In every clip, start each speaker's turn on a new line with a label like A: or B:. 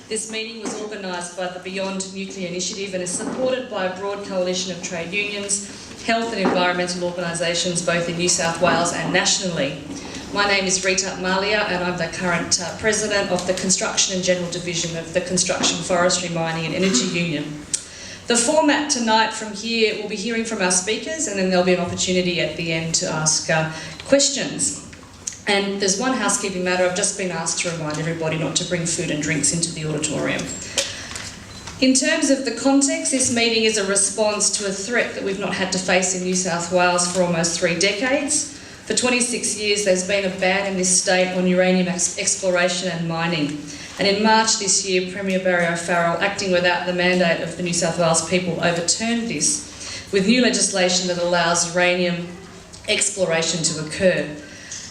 A: This meeting was organised by the Beyond Nuclear Initiative and is supported by a broad coalition of trade unions, health and environmental organisations both in New South Wales and nationally. My name is Rita Mallia and I'm the current President of the Construction and General Division of the Construction, Forestry, Mining and Energy Union. The format tonight from here, we'll be hearing from our speakers and then there'll be an opportunity at the end to ask questions. And there's one housekeeping matter. I've just been asked to remind everybody not to bring food and drinks into the auditorium. In terms of the context, this meeting is a response to a threat that we've not had to face in New South Wales for almost 3 decades. For 26 years, there's been a ban in this state on uranium exploration and mining. And in March this year, Premier Barry O'Farrell, acting without the mandate of the New South Wales people, overturned this with new legislation that allows uranium exploration to occur.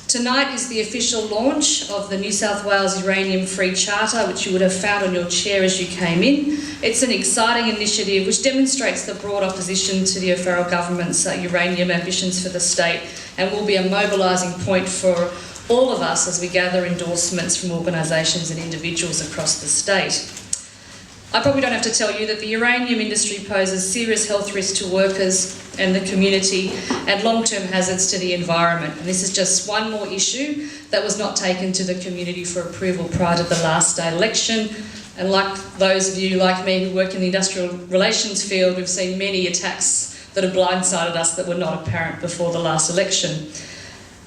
A: Tonight is the official launch of the New South Wales Uranium Free Charter, which you would have found on your chair as you came in. It's an exciting initiative which demonstrates the broad opposition to the O'Farrell government's uranium ambitions for the state and will be a mobilising point for all of us as we gather endorsements from organisations and individuals across the state. I probably don't have to tell you that the uranium industry poses serious health risks to workers and the community and long-term hazards to the environment. And this is just one more issue that was not taken to the community for approval prior to the last state election. And like those of you like me who work in the industrial relations field, we've seen many attacks that have blindsided us that were not apparent before the last election.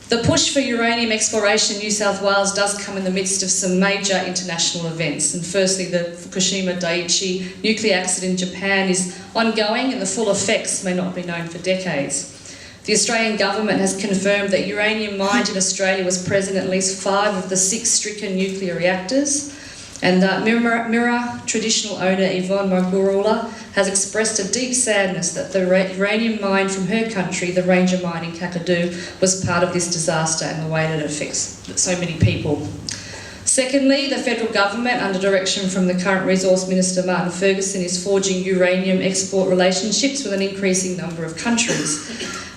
A: The push for uranium exploration in New South Wales does come in the midst of some major international events. And firstly, the Fukushima Daiichi nuclear accident in Japan is ongoing and the full effects may not be known for decades. The Australian government has confirmed that uranium mined in Australia was present in at least 5 of the 6 stricken nuclear reactors. And Mirror traditional owner Yvonne Margurula has expressed a deep sadness that the uranium mine from her country, the Ranger mine in Kakadu, was part of this disaster and the way that it affects so many people. Secondly, the federal government, under direction from the current Resource Minister Martin Ferguson, is forging uranium export relationships with an increasing number of countries.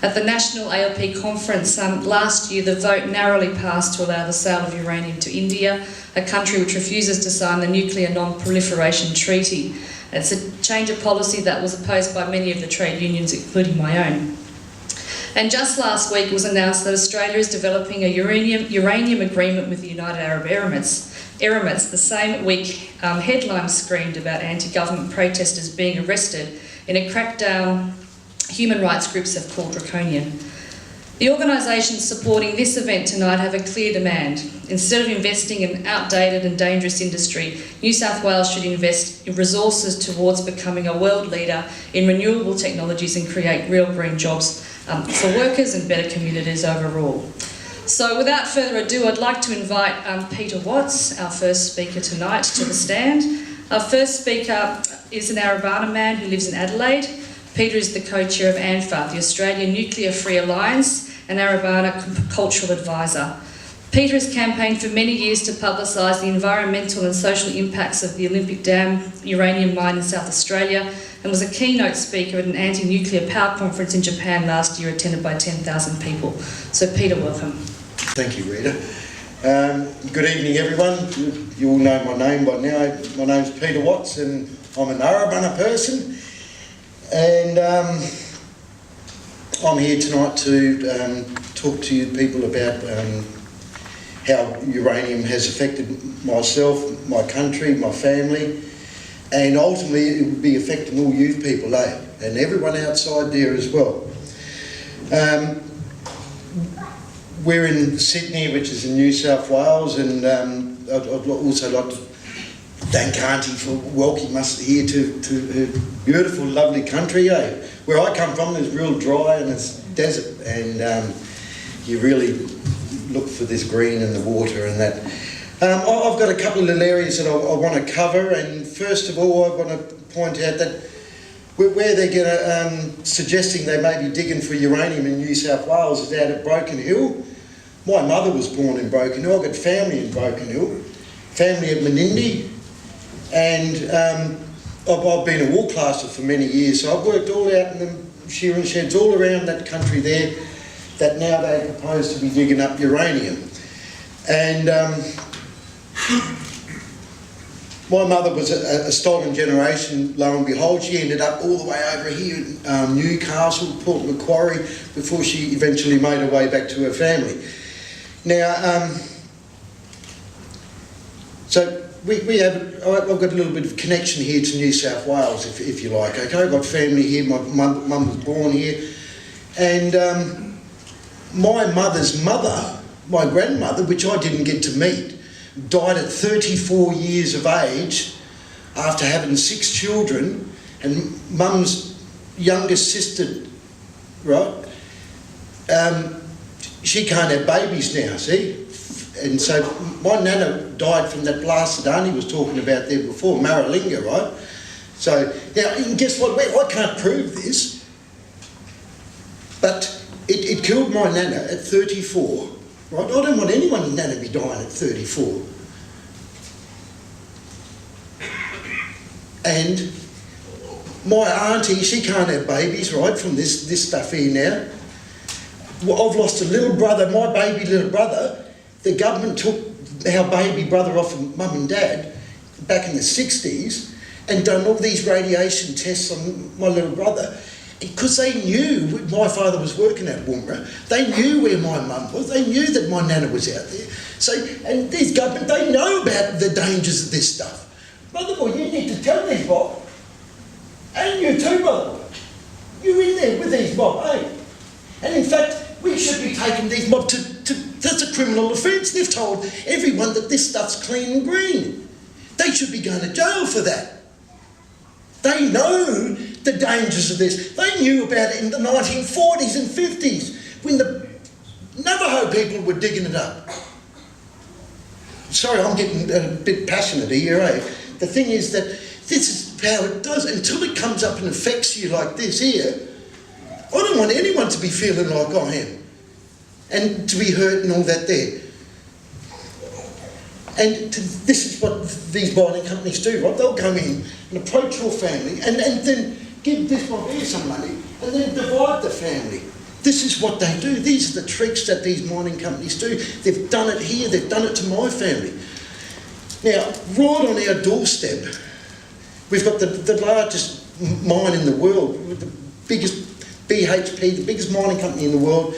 A: At the National ALP conference last year, the vote narrowly passed to allow the sale of uranium to India, a country which refuses to sign the Nuclear Non-Proliferation Treaty. It's a change of policy that was opposed by many of the trade unions, including my own. And just last week it was announced that Australia is developing a uranium agreement with the United Arab Emirates. The same week, headlines screamed about anti-government protesters being arrested in a crackdown human rights groups have called draconian. The organisations supporting this event tonight have a clear demand. Instead of investing in outdated and dangerous industry, New South Wales should invest in resources towards becoming a world leader in renewable technologies and create real green jobs for workers and better communities overall. So without further ado, I'd like to invite Peter Watts, our first speaker tonight, to the stand. Our first speaker is an Arabana man who lives in Adelaide. Peter is the co-chair of ANFA, the Australian Nuclear Free Alliance, and Arabana cultural advisor. Peter has campaigned for many years to publicise the environmental and social impacts of the Olympic Dam uranium mine in South Australia and was a keynote speaker at an anti-nuclear power conference in Japan last year attended by 10,000 people. So Peter, welcome.
B: Thank you, Rita. Good evening, everyone. You all know my name by now. My name's Peter Watts and I'm an Arabana person. And I'm here tonight to talk to you people about how uranium has affected myself, my country, my family, and ultimately it will be affecting all you people, and everyone outside there as well. We're in Sydney, which is in New South Wales, and I'd also like to thank Auntie for welcoming us here to her beautiful, lovely country. Where I come from is real dry and it's desert, and you really look for this green in the water and that. I've got a couple of little areas that I want to cover, and first of all I want to point out that where they're suggesting they may be digging for uranium in New South Wales is out at Broken Hill. My mother was born in Broken Hill. I've got family in Broken Hill, family at Menindee, and I've been a wool classer for many years, so I've worked all out in the shearing sheds all around that country there that now they propose to be digging up uranium. And My mother was a stolen generation, lo and behold. She ended up all the way over here in Newcastle, Port Macquarie, before she eventually made her way back to her family. Now, so I've got a little bit of connection here to New South Wales, if you like, okay? I've got family here, my mum was born here, and my mother's mother, my grandmother, which I didn't get to meet, died at 34 years of age after having 6 children, and mum's youngest sister, right, she can't have babies now, see? And so my nana died from that blast that Arnie was talking about there before, Maralinga, right? So, now, and guess what? I can't prove this, but it killed my nana at 34, right? I don't want anyone's nana to be dying at 34. And my auntie, she can't have babies, right, from this stuff here now. Well, I've lost a little brother, my baby little brother. The government took our baby brother off of mum and dad back in the 60s and done all these radiation tests on my little brother, because they knew my father was working at Woomera. They knew where my mum was. They knew that my nana was out there. So, and these government, they know about the dangers of this stuff. Brother boy, you need to tell these Bob. And you too, brother boy. You're in there with these Bob, eh? And in fact, we should be taking these Bob to that's a criminal offence. They've told everyone that this stuff's clean and green. They should be going to jail for that. They know the dangers of this. They knew about it in the 1940s and 50s when the Navajo people were digging it up. Sorry, I'm getting a bit passionate here, eh? The thing is that this is how it does. Until it comes up and affects you like this here, I don't want anyone to be feeling like I am and to be hurt and all that there. And this is what these mining companies do, right? They'll come in and approach your family and then give this one here some money and then divide the family. This is what they do. These are the tricks that these mining companies do. They've done it here, they've done it to my family. Now, right on our doorstep, we've got the largest mine in the world, the biggest BHP, the biggest mining company in the world,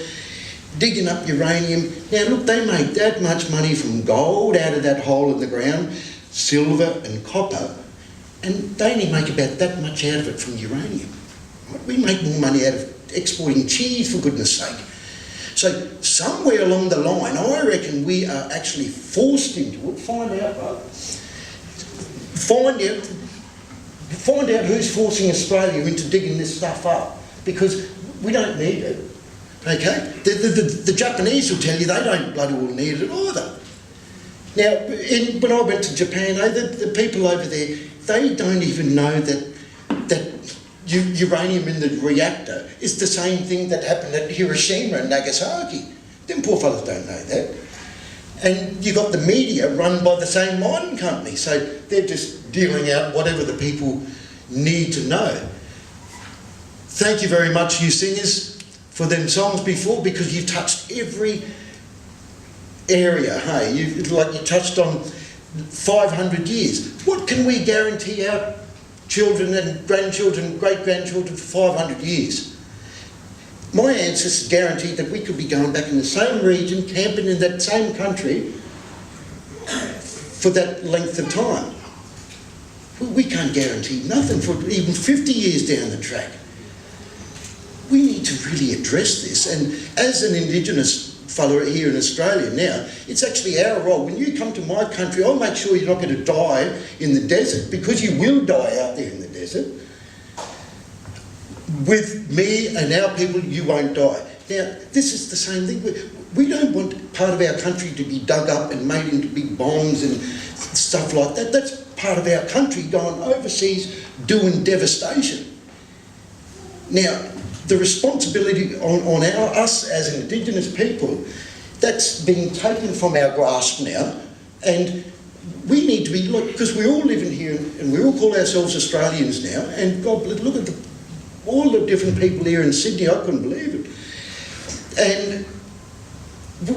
B: digging up uranium. Now look, they make that much money from gold out of that hole in the ground, silver and copper, and they only make about that much out of it from uranium. We make more money out of exporting cheese, for goodness sake. So somewhere along the line, I reckon we are actually forced into it. Find out who's forcing Australia into digging this stuff up, because we don't need it. Okay? The Japanese will tell you they don't bloody well need it either. Now, when I went to Japan, the people over there, they don't even know that uranium in the reactor is the same thing that happened at Hiroshima and Nagasaki. Them poor fellas don't know that. And you got the media run by the same mining company, so they're just dealing out whatever the people need to know. Thank you very much, you singers, for them songs before, because you've touched every area, hey? You touched on 500 years. What can we guarantee our children and grandchildren, great-grandchildren for 500 years? My ancestors guaranteed that we could be going back in the same region, camping in that same country for that length of time. We can't guarantee nothing for even 50 years down the track. We need to really address this, and as an Indigenous fellow here in Australia now, it's actually our role. When you come to my country, I'll make sure you're not going to die in the desert, because you will die out there in the desert. With me and our people, you won't die. Now, this is the same thing. We don't want part of our country to be dug up and made into big bombs and stuff like that. That's part of our country going overseas doing devastation. Now, the responsibility on us as Indigenous people, that's being taken from our grasp now, and we need to be, look, because we're all living here and we all call ourselves Australians now, and God, look at all the different people here in Sydney, I couldn't believe it. And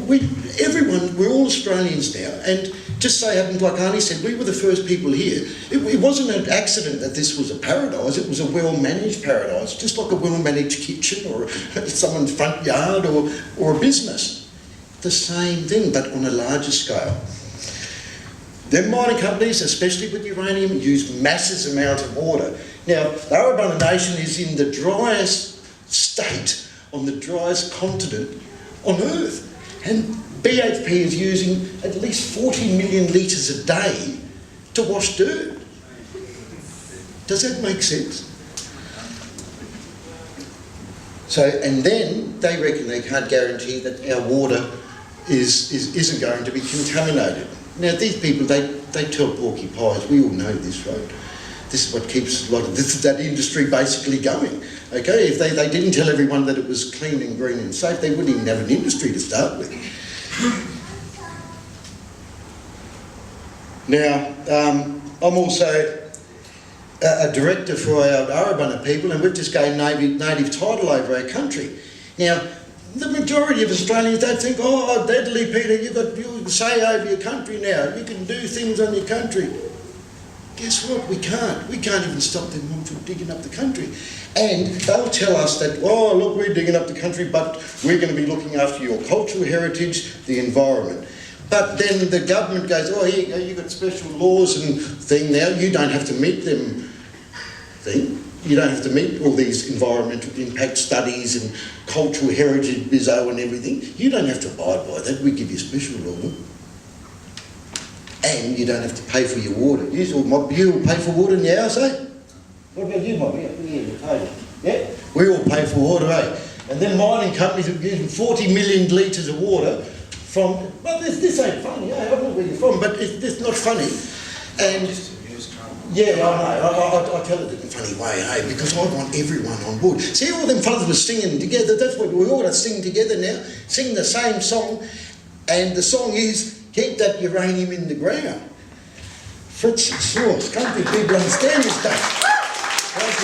B: we're all Australians now, and just so happened, like Arnie said, we were the first people here. It wasn't an accident that this was a paradise, it was a well-managed paradise, just like a well-managed kitchen or someone's front yard or a business. The same thing, but on a larger scale. Then mining companies, especially with uranium, use massive amounts of water. Now, the Arabana Nation is in the driest state on the driest continent on Earth. And BHP is using at least 40 million litres a day to wash dirt. Does that make sense? So, and then they reckon they can't guarantee that our water isn't going to be contaminated. Now, these people, they tell porcupines, we all know this, right? This is what keeps that industry basically going, okay? If they didn't tell everyone that it was clean and green and safe, they wouldn't even have an industry to start with. Now, I'm also a director for our Arabana people, and we've just gained native title over our country. Now, the majority of Australians don't think, oh, deadly, Peter, you say over your country now, you can do things on your country. Guess what? We can't. We can't even stop them from digging up the country. And they'll tell us that, oh, look, we're digging up the country, but we're going to be looking after your cultural heritage, the environment. But then the government goes, oh, here you go, you've got special laws and thing now, you don't have to meet them thing. You don't have to meet all these environmental impact studies and cultural heritage bizzo and everything. You don't have to abide by that. We give you special law. And you don't have to pay for your water. You all pay for water in your house, eh? What about you, Mum? Yeah? We all pay for water, eh? And then mining companies are using 40 million litres of water from... Well, this ain't funny, eh? I don't know where you're from, but it's not funny. And... Yeah, I know. I tell it in a funny way, eh? Because I want everyone on board. See, all them fellas were singing together. That's what we all got to sing together now. Sing the same song. And the song is... Keep that uranium in the ground. Fritz and Sauce. Country people understand this stuff. Thank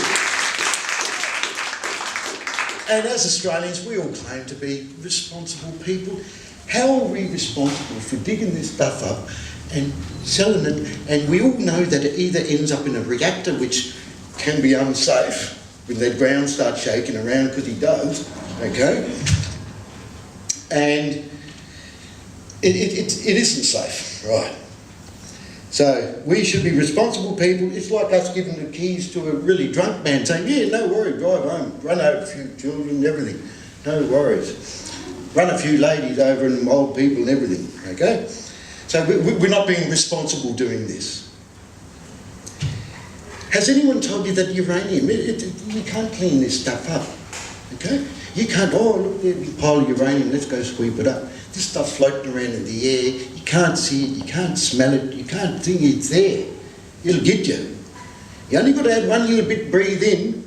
B: you. And as Australians, we all claim to be responsible people. How are we responsible for digging this stuff up and selling it? And we all know that it either ends up in a reactor, which can be unsafe when that ground starts shaking around, because he does, okay? And it isn't safe, right? So we should be responsible people. It's like us giving the keys to a really drunk man saying, yeah, no worries, drive home, run over a few children, everything, no worries. Run a few ladies over and old people and everything, okay? So we're not being responsible doing this. Has anyone told you that uranium, you can't clean this stuff up, okay? You can't, oh, look, there's a pile of uranium, let's go sweep it up. This stuff's floating around in the air, you can't see it, you can't smell it, you can't think it's there. It'll get you. You only got to add one little bit, breathe in,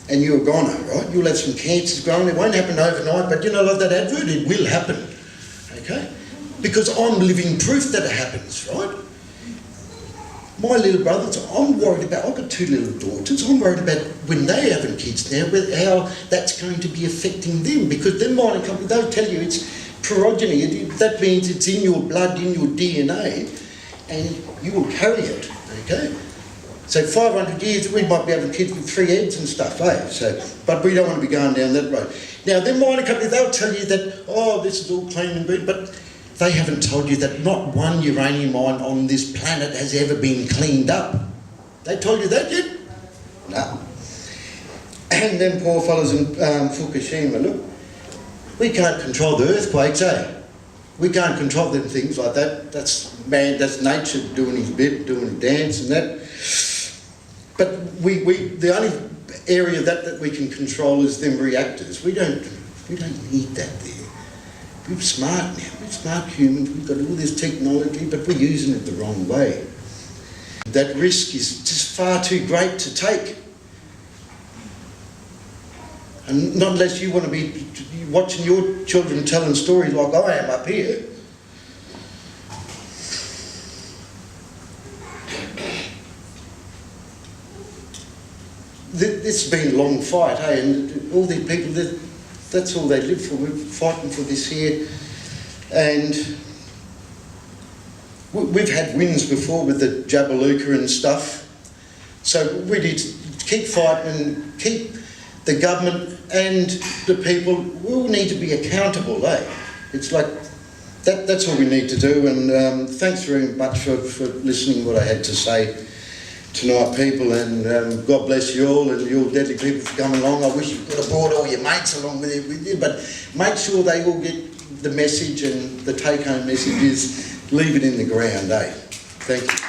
B: and you're a goner, right? You'll have some cancers growing. It won't happen overnight, but you know, like that advert, it will happen, okay? Because I'm living proof that it happens, right? My little brothers, I'm worried about, I've got two little daughters, I'm worried about when they're having kids now, how that's going to be affecting them, because the mining company, they'll tell you it's progeny, that means it's in your blood, in your DNA, and you will carry it, okay? So 500 years, we might be having kids with 3 heads and stuff, eh? So, but we don't want to be going down that road. Now, the mining company, they'll tell you that, oh, this is all clean and good, but they haven't told you that not one uranium mine on this planet has ever been cleaned up. They told you that yet? No. And them poor fellas in Fukushima, look, we can't control the earthquakes, eh? We can't control them things like that. That's nature doing his bit, doing his dance and that. But the only area that we can control is them reactors. We don't need that there. We're smart now, we're smart humans, we've got all this technology, but we're using it the wrong way. That risk is just far too great to take. And not unless you want to be watching your children telling stories like I am up here. This has been a long fight, hey, and all these people, that's all they live for. We're fighting for this here, and we've had wins before with the Jabiluka and stuff. So we need to keep fighting and keep the government and the people, we all need to be accountable, eh? It's like, that's what we need to do, and thanks very much for listening what I had to say tonight, people, and God bless you all, and you all deadly people for coming along. I wish you could have brought all your mates along with you, but make sure they all get the message, and the take-home message is leave it in the ground, eh? Thank you.